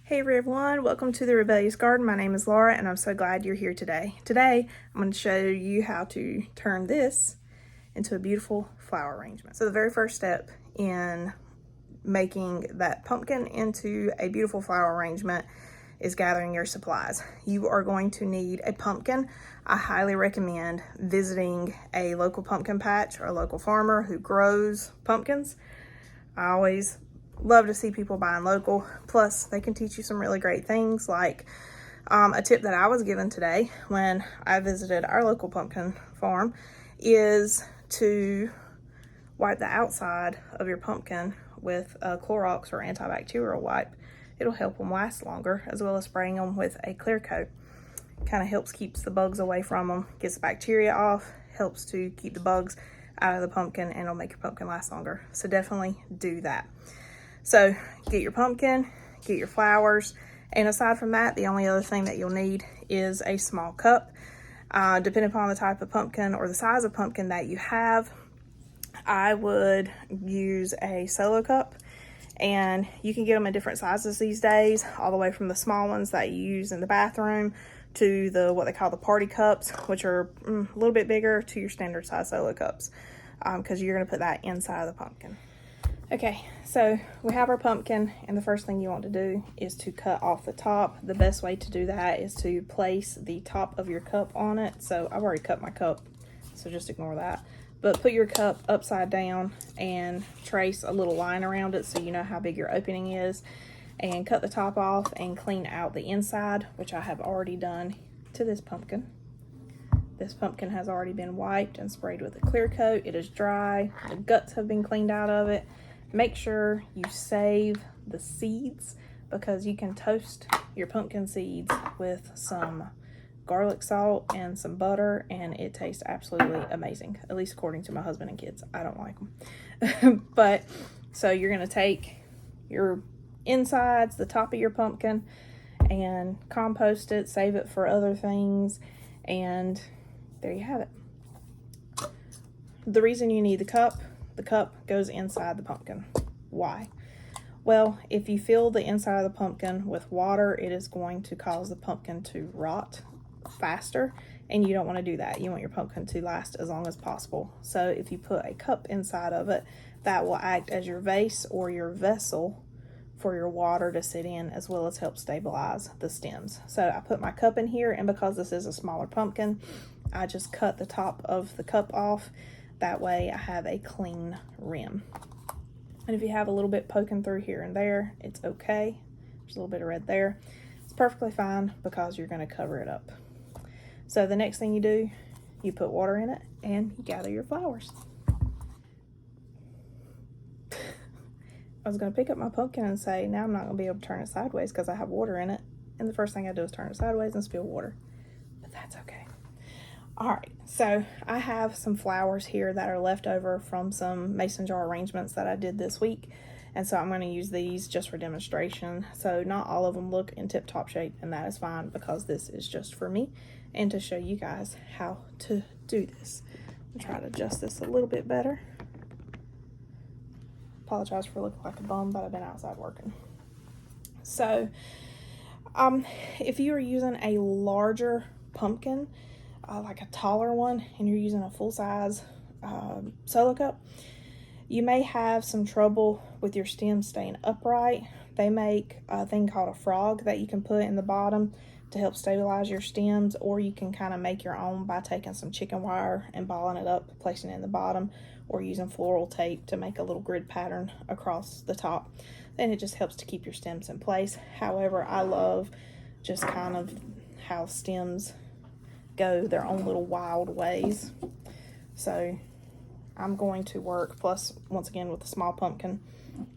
Hey everyone, welcome to the Rebellious Garden. My name is Laura and I'm so glad you're here today. Today I'm going to show you how to turn this into a beautiful flower arrangement. So the very first step in making that pumpkin into a beautiful flower arrangement is gathering your supplies. You are going to need a pumpkin. I highly recommend visiting a local pumpkin patch or a local farmer who grows pumpkins. I always love to see people buying local. Plus, they can teach you some really great things, like a tip that I was given today when I visited our local pumpkin farm is to wipe the outside of your pumpkin with a Clorox or antibacterial wipe. It'll help them last longer, as well as spraying them with a clear coat. Kind of helps keeps the bugs away from them, gets the bacteria off, helps to keep the bugs out of the pumpkin, and it'll make your pumpkin last longer. So definitely do that. So get your pumpkin, get your flowers, and aside from that, the only other thing that you'll need is a small cup. Depending upon the type of pumpkin or the size of pumpkin that you have, I would use a solo cup, and you can get them in different sizes these days, all the way from the small ones that you use in the bathroom to the what they call the party cups, which are a little bit bigger, to your standard size solo cups, because you're going to put that inside of the pumpkin. Okay, so we have our pumpkin, and the first thing you want to do is to cut off the top. The best way to do that is to place the top of your cup on it. So I've already cut my cup, so just ignore that. But put your cup upside down and trace a little line around it so you know how big your opening is. And cut the top off and clean out the inside, which I have already done to this pumpkin. This pumpkin has already been wiped and sprayed with a clear coat. It is dry. The guts have been cleaned out of it. Make sure you save the seeds, because you can toast your pumpkin seeds with some garlic salt and some butter, and it tastes absolutely amazing, at least according to my husband and kids. I don't like them. But so you're going to take your insides, the top of your pumpkin, and compost it, save it for other things, and there you have it. The reason you need the cup goes inside the pumpkin. Why? Well, if you fill the inside of the pumpkin with water, it is going to cause the pumpkin to rot faster, and you don't want to do that. You want your pumpkin to last as long as possible. So if you put a cup inside of it, that will act as your vase or your vessel for your water to sit in, as well as help stabilize the stems. So I put my cup in here, and because this is a smaller pumpkin, I just cut the top of the cup off. That way I have a clean rim. And if you have a little bit poking through here and there, it's okay. There's a little bit of red there. It's perfectly fine, because you're going to cover it up. So the next thing you do, you put water in it and you gather your flowers. I was going to pick up my pumpkin and say, now I'm not going to be able to turn it sideways because I have water in it. And the first thing I do is turn it sideways and spill water. But that's okay. All right, so I have some flowers here that are left over from some mason jar arrangements that I did this week. And so I'm going to use these just for demonstration. So not all of them look in tip-top shape, and that is fine, because this is just for me and to show you guys how to do this. I'll try to adjust this a little bit better. Apologize for looking like a bum, but I've been outside working. So if you are using a larger pumpkin, like a taller one, and you're using a full-size solo cup, you may have some trouble with your stems staying upright. They make a thing called a frog that you can put in the bottom to help stabilize your stems, or you can kind of make your own by taking some chicken wire and balling it up, placing it in the bottom, or using floral tape to make a little grid pattern across the top. Then it just helps to keep your stems in place. However, I love just kind of how stems go their own little wild ways. So I'm going to work, plus once again with the small pumpkin,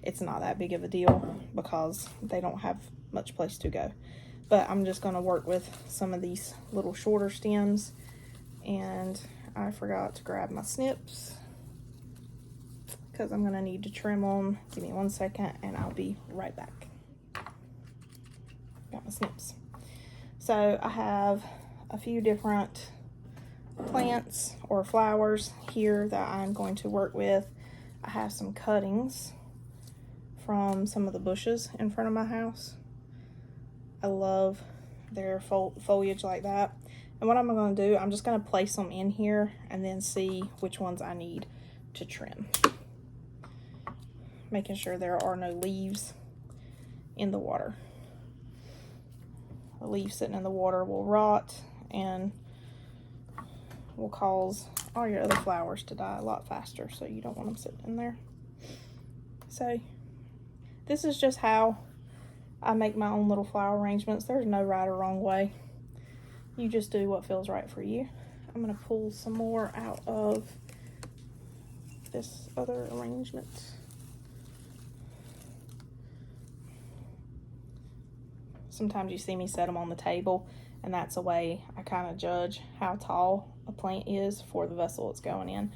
it's not that big of a deal because they don't have much place to go. But I'm just going to work with some of these little shorter stems, and I forgot to grab my snips because I'm going to need to trim them. Give me 1 second and I'll be right back. Got my snips. So I have a few different plants or flowers here that I'm going to work with. I have some cuttings from some of the bushes in front of my house. I love their foliage like that. And what I'm going to do, I'm just going to place them in here and then see which ones I need to trim. Making sure there are no leaves in the water. The leaves sitting in the water will rot and will cause all your other flowers to die a lot faster, so you don't want them sitting in there. So this is just how I make my own little flower arrangements. There's no right or wrong way. You just do what feels right for you. I'm going to pull some more out of this other arrangement. Sometimes you see me set them on the table, and that's a way I kind of judge how tall a plant is for the vessel it's going in,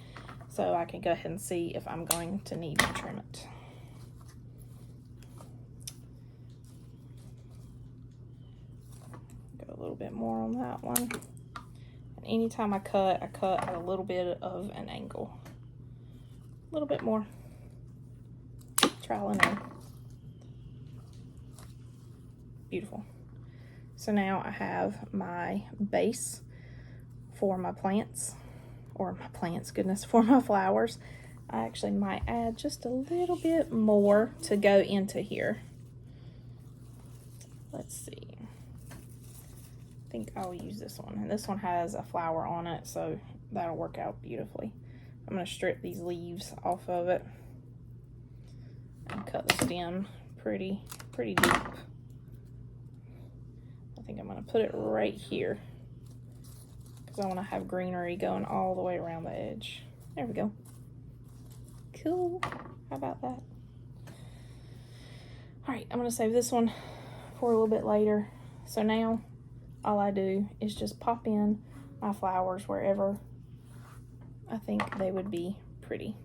so I can go ahead and see if I'm going to need to trim it. Go a little bit more on that one. And anytime I cut at a little bit of an angle. A little bit more. Trial and error. Beautiful. So now I have my base for my plants, for my flowers. I actually might add just a little bit more to go into here. Let's see. I think I'll use this one. And this one has a flower on it, so that'll work out beautifully. I'm going to strip these leaves off of it and cut the stem pretty deep. I think I'm going to put it right here because I want to have greenery going all the way around the edge. There we go. Cool. How about that? Alright, I'm going to save this one for a little bit later. So now all I do is just pop in my flowers wherever I think they would be pretty.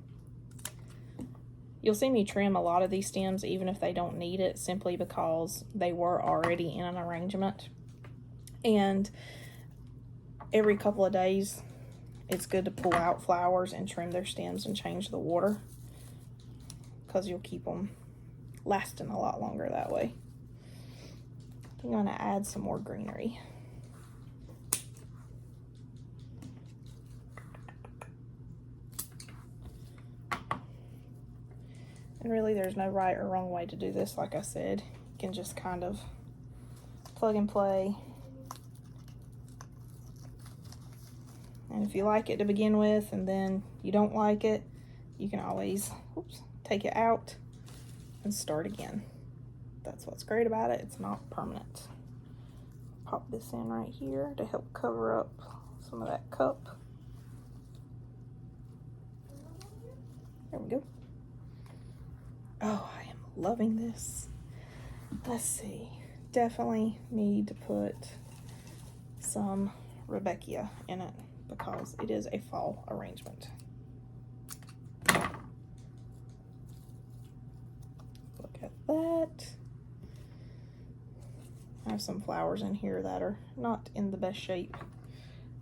You'll see me trim a lot of these stems even if they don't need it, simply because they were already in an arrangement. And every couple of days it's good to pull out flowers and trim their stems and change the water, because you'll keep them lasting a lot longer that way. I'm going to add some more greenery. And really there's no right or wrong way to do this. Like I said, you can just kind of plug and play. And if you like it to begin with and then you don't like it, you can always take it out and start again. That's what's great about it. It's not permanent. Pop this in right here to help cover up some of that cup. There we go. Oh, I am loving this. Let's see. Definitely need to put some Rudbeckia in it because it is a fall arrangement. Look at that. I have some flowers in here that are not in the best shape,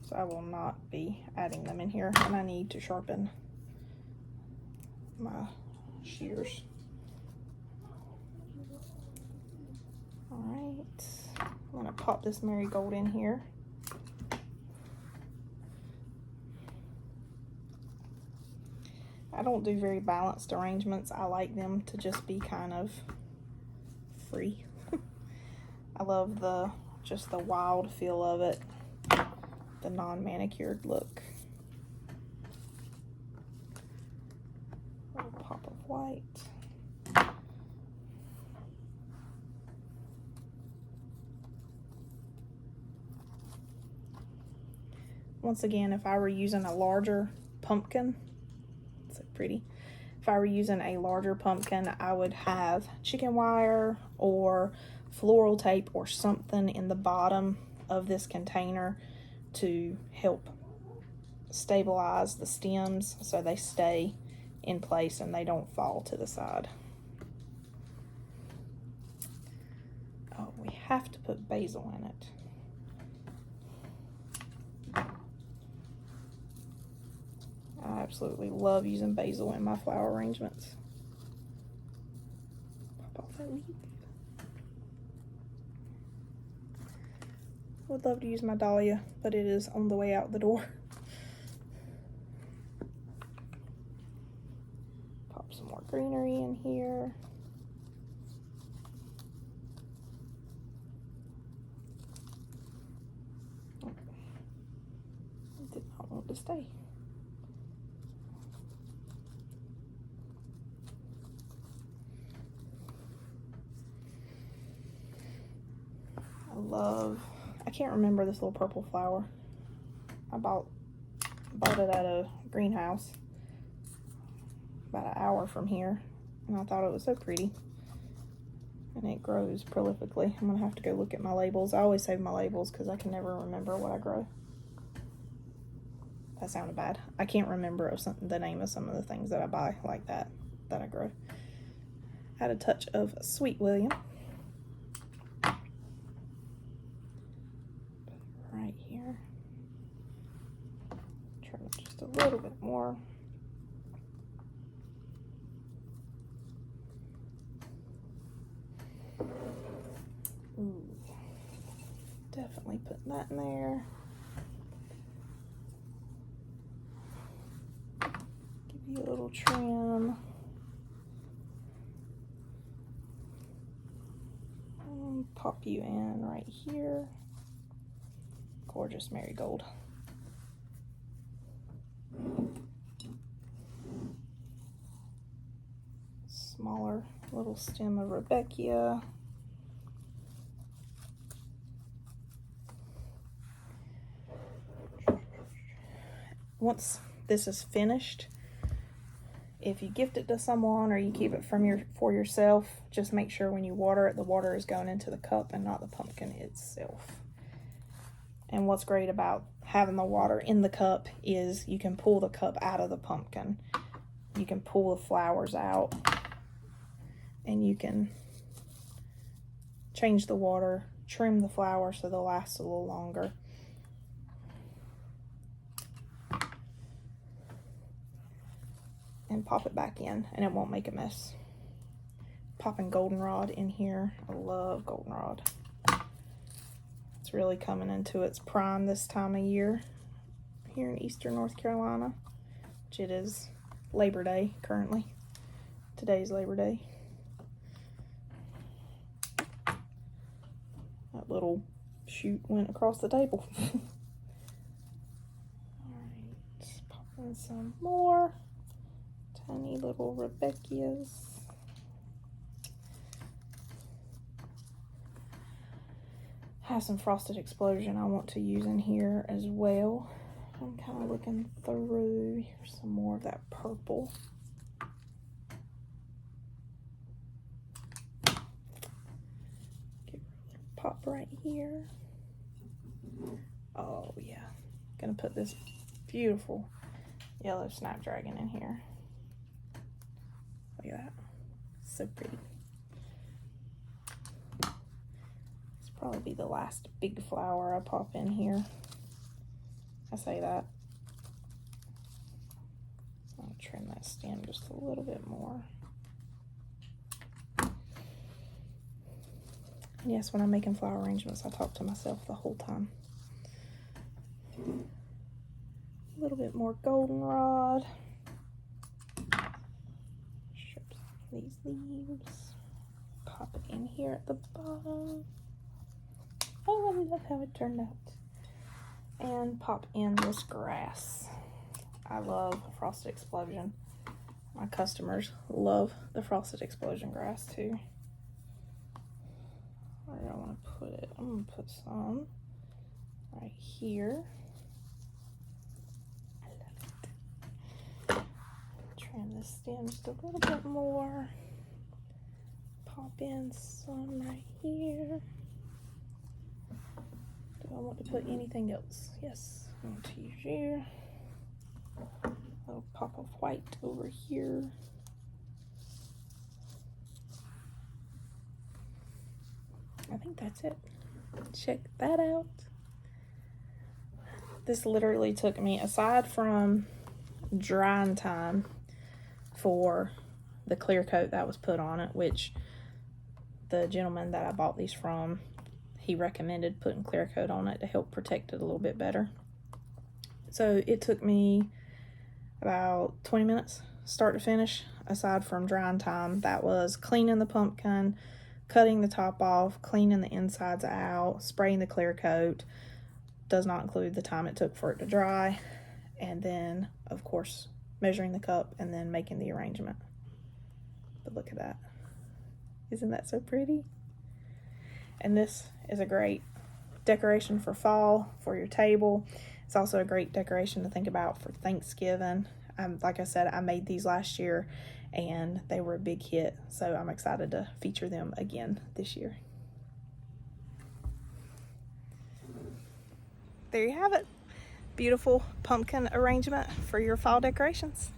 so I will not be adding them in here, and I need to sharpen my shears. Alright, I'm going to pop this marigold in here. I don't do very balanced arrangements. I like them to just be kind of free. I love just the wild feel of it, the non-manicured look. A little pop of white. Once again, if I were using a larger pumpkin, it's so pretty. If I were using a larger pumpkin, I would have chicken wire or floral tape or something in the bottom of this container to help stabilize the stems so they stay in place and they don't fall to the side. Oh, we have to put basil in it. I absolutely love using basil in my flower arrangements. Pop off that leaf. Would love to use my dahlia, but it is on the way out the door. Pop some more greenery in here. It did not want to stay. I can't remember this little purple flower. I bought it at a greenhouse about an hour from here, and I thought it was so pretty. And it grows prolifically. I'm gonna have to go look at my labels. I always save my labels because I can never remember what I grow. That sounded bad. I can't remember the name of some of the things that I buy like that I grow. Add a touch of Sweet William. Right here. Trim it just a little bit more. Ooh, definitely putting that in there. Give you a little trim. And pop you in right here. Gorgeous marigold. Smaller little stem of Rudbeckia. Once this is finished, if you gift it to someone or you keep it for yourself, just make sure when you water it, the water is going into the cup and not the pumpkin itself. And what's great about having the water in the cup is you can pull the cup out of the pumpkin. You can pull the flowers out, and you can change the water, trim the flowers so they'll last a little longer. And pop it back in, and it won't make a mess. Popping goldenrod in here. I love goldenrod. It's really coming into its prime this time of year here in eastern North Carolina, which it is Labor Day currently. Today's Labor Day. That little shoot went across the table. Alright, pop in some more. Tiny little Rudbeckias. Have some Frosted Explosion I want to use in here as well. I'm kind of looking through. Here's some more of that purple. Give it a little pop right here. Oh yeah. Gonna put this beautiful yellow snapdragon in here. Look at that. So pretty. This will probably be the last big flower I pop in here. I say that. I'll trim that stem just a little bit more. And yes, when I'm making flower arrangements, I talk to myself the whole time. A little bit more goldenrod. These leaves, pop it in here at the bottom. Oh, I love how it turned out. And pop in this grass. I love Frosted Explosion. My customers love the Frosted Explosion grass too. Where do I want to put it? I'm going to put some right here. I love it. Trim the stem just a little bit more. Pop in some right here. Do I want to put anything else? Yes, I'm going to use you. A little pop of white over here. I think that's it. Check that out. This literally took me, aside from drying time for the clear coat that was put on it, which the gentleman that I bought these from, he recommended putting clear coat on it to help protect it a little bit better. So it took me about 20 minutes start to finish, aside from drying time. That was cleaning the pumpkin, cutting the top off, cleaning the insides out, spraying the clear coat. Does not include the time it took for it to dry, and then of course measuring the cup and then making the arrangement. But look at that. Isn't that so pretty? And this is a great decoration for fall, for your table. It's also a great decoration to think about for Thanksgiving. Like I said, I made these last year and they were a big hit, so I'm excited to feature them again this year. There you have it. Beautiful pumpkin arrangement for your fall decorations.